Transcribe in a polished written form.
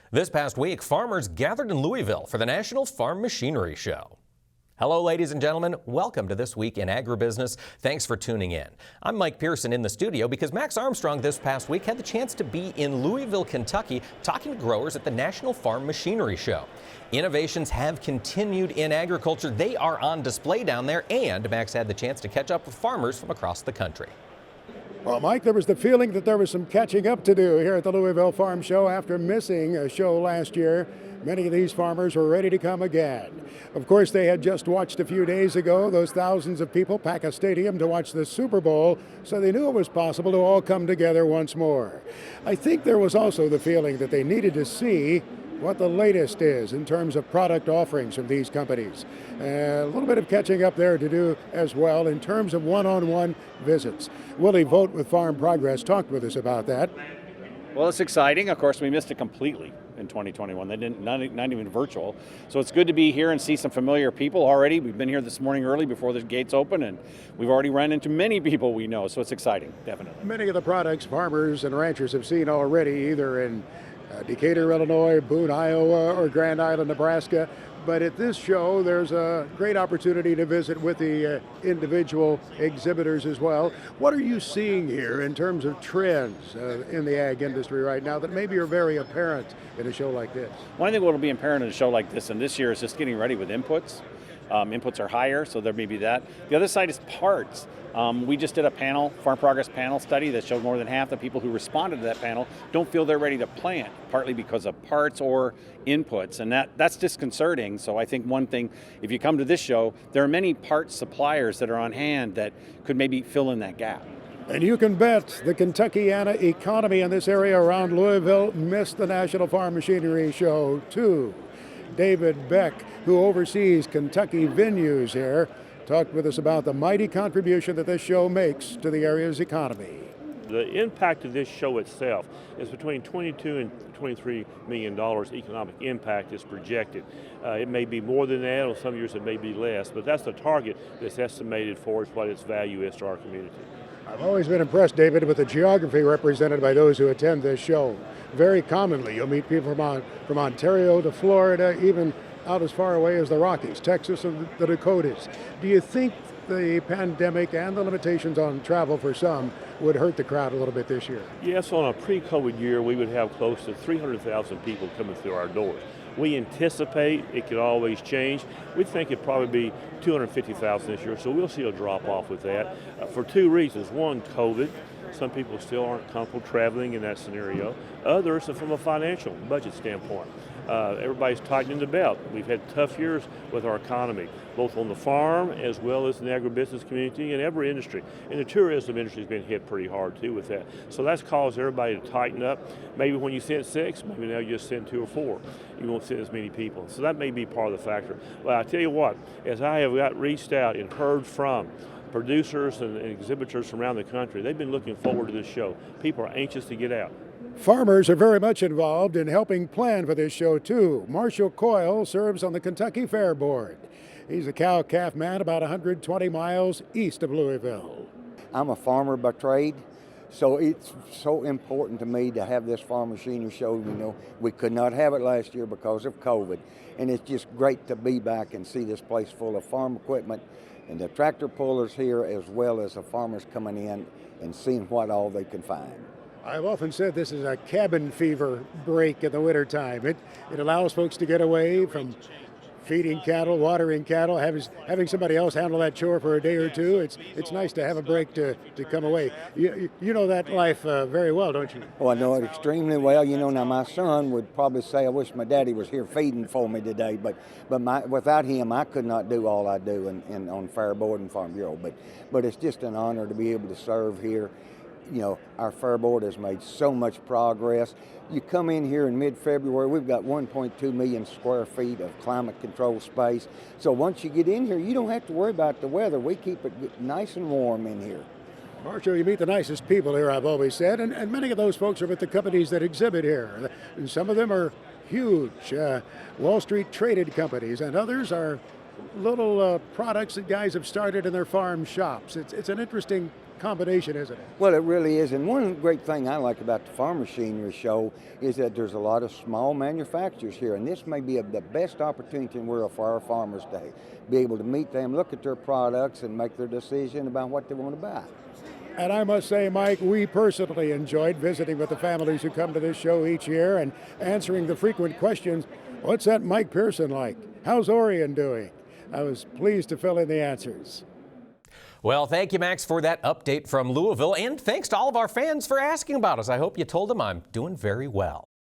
This past week, farmers gathered in Louisville for the National Farm Machinery Show. Hello, ladies and gentlemen. Welcome to This Week in Agribusiness. Thanks for tuning in. I'm Mike Pearson in the studio because Max Armstrong this past week had the chance to be in Louisville, Kentucky, talking to growers at the National Farm Machinery Show. Innovations have continued in agriculture. They are on display down there, and Max had the chance to catch up with farmers from across the country. Well, Mike, there was the feeling that there was some catching up to do here at the Louisville Farm Show after missing a show last year. Many of these farmers were ready to come again. Of course, they had just watched a few days ago those thousands of people pack a stadium to watch the Super Bowl, so they knew it was possible to all come together once more. I think there was also the feeling that they needed to see what the latest is in terms of product offerings from these companies. A little bit of catching up there to do as well in terms of one-on-one visits. Willie VOGT with Farm Progress talked with us about that. Well, it's exciting. Of course, we missed it completely in 2021. They didn't, not even virtual. So it's good to be here and see some familiar people already. We've been here this morning early before the gates open, and we've already run into many people we know. So it's exciting, definitely. Many of the products farmers and ranchers have seen already, either in Decatur, Illinois, Boone, Iowa, or Grand Island, Nebraska. But at this show, there's a great opportunity to visit with the individual exhibitors as well. What are you seeing here in terms of trends in the ag industry right now that maybe are very apparent in a show like this? One thing that will be apparent in a show like this, and this year, is just getting ready with inputs. Inputs are higher, so there may be that. The other side is parts. We just did a Farm Progress panel study that showed more than half the people who responded to that panel don't feel they're ready to plant, partly because of parts or inputs, and that's disconcerting. So I think one thing, if you come to this show, there are many parts suppliers that are on hand that could maybe fill in that gap. And you can bet the Kentuckiana economy in this area around Louisville missed the National Farm Machinery Show too. David Beck, who oversees Kentucky venues here, talked with us about the mighty contribution that this show makes to the area's economy. The impact of this show itself is between $22 and $23 million economic impact is projected. It may be more than that, or some years it may be less, but that's the target that's estimated for what its value is to our community. I've always been impressed, David, with the geography represented by those who attend this show. Very commonly, you'll meet people from Ontario to Florida, even out as far away as the Rockies, Texas, and the Dakotas. Do you think the pandemic and the limitations on travel for some would hurt the crowd a little bit this year? Yes, on a pre-COVID year, we would have close to 300,000 people coming through our doors. We anticipate it could always change. We think it'd probably be 250,000 this year, so we'll see a drop off with that for two reasons. One, COVID. Some people still aren't comfortable traveling in that scenario. Others, from a financial budget standpoint. Everybody's tightening the belt. We've had tough years with our economy, both on the farm as well as in the agribusiness community and every industry. And the tourism industry has been hit pretty hard too with that. So that's caused everybody to tighten up. Maybe when you send 6, maybe now you just send 2 or 4. You won't send as many people. So that may be part of the factor. But I tell you what, as I have reached out and heard from producers and exhibitors from around the country, they've been looking forward to this show. People are anxious to get out. Farmers are very much involved in helping plan for this show too. Marshall COYLE serves on the Kentucky Fair Board. He's a cow-calf man about 120 miles east of Louisville. I'm a farmer by trade, so it's so important to me to have this farm machinery show. You know, we could not have it last year because of COVID, and it's just great to be back and see this place full of farm equipment and the tractor pullers here, as well as the farmers coming in and seeing what all they can find. I've often said this is a cabin fever break in the wintertime. It allows folks to get away from feeding cattle, watering cattle, having somebody else handle that chore for a day or two. It's nice to have a break to come away. You know that life very well, don't you? Oh, I know it extremely well. You know, now my son would probably say, I wish my daddy was here feeding for me today, but without him, I could not do all I do on Fair Board and Farm Bureau. But it's just an honor to be able to serve here. You know, our Fair Board has made so much progress. You come in here in mid-February, we've got 1.2 million square feet of climate control space. So once you get in here, you don't have to worry about the weather. We keep it nice and warm in here. Marshall, you meet the nicest people here, I've always said, and many of those folks are with the companies that exhibit here. And some of them are huge Wall Street traded companies, and others are little products that guys have started in their farm shops. It's an interesting combination, isn't it? Well, it really is. And one great thing I like about the Farm Machinery Show is that there's a lot of small manufacturers here. And this may be the best opportunity in the world for our farmers to be able to meet them, look at their products, and make their decision about what they want to buy. And I must say, Mike, we personally enjoyed visiting with the families who come to this show each year and answering the frequent questions. What's that Mike Pearson like? How's Orion doing? I was pleased to fill in the answers. Well, thank you, Max, for that update from Louisville. And thanks to all of our fans for asking about us. I hope you told them I'm doing very well.